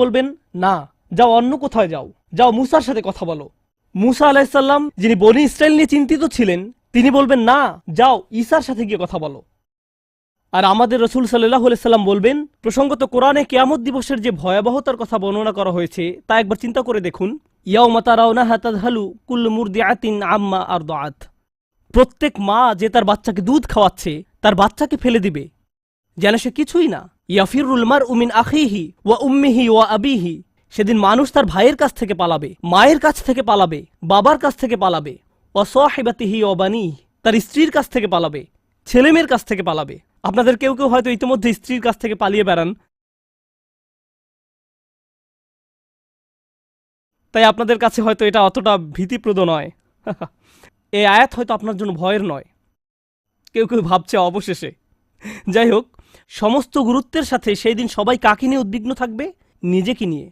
বলবেন, না, যাও অন্য কোথায় যাও, যাও মুসার সাথে কথা বলো। মুসা আলাইহিসসালাম যিনি বনি ইসরাইল নিয়ে চিন্তিত ছিলেন, তিনি বলবেন, না, যাও ঈসার সাথে গিয়ে কথা বলো। আর আমাদের রাসূল সাল্লাল্লাহু আলাইহি সাল্লাম বলবেন, প্রসঙ্গত কোরআনে কিয়ামত দিবসের যে ভয়াবহতার কথা বর্ণনা করা হয়েছে তা একবার চিন্তা করে দেখুন। ইয়াউমা তারাউনাহা তাযহালু কুল্লু মুরদিআতিন আম্মা আরদাআত। প্রত্যেক মা যে তার বাচ্চাকে দুধ খাওয়াচ্ছে তার বাচ্চাকে ফেলে দিবে, যেন সে কিছুই না। ইয়াফিরুল মারউ মিন আখিহি ওয়া উম্মিহি ওয়া আবিহি। সেদিন মানুষ তার ভাইয়ের কাছ থেকে পালাবে, মায়ের কাছ থেকে পালাবে, বাবার কাছ থেকে পালাবে, ওয়া সাহিবাতিহি ওয়া বানিহি, তার স্ত্রীর কাছ থেকে পালাবে, ছেলেমেয়ের কাছ থেকে পালাবে। আপনাদের কেউ কেউ হয়তো ইতিমধ্যে স্ত্রীর কাছ থেকে পালিয়ে বেড়ান, তাই আপনাদের কাছে হয়তো এটা অতটা ভীতিপ্রদ নয়। এই আয়াত হয়তো আপনার জন্য ভয়ের নয়, কেউ কেউ ভাবছে অবশেষে। যাই হোক, সমস্ত গুরুত্বের সাথে সেই দিন সবাই কাকে নিয়ে উদ্বিগ্ন থাকবে? নিজেকে নিয়ে।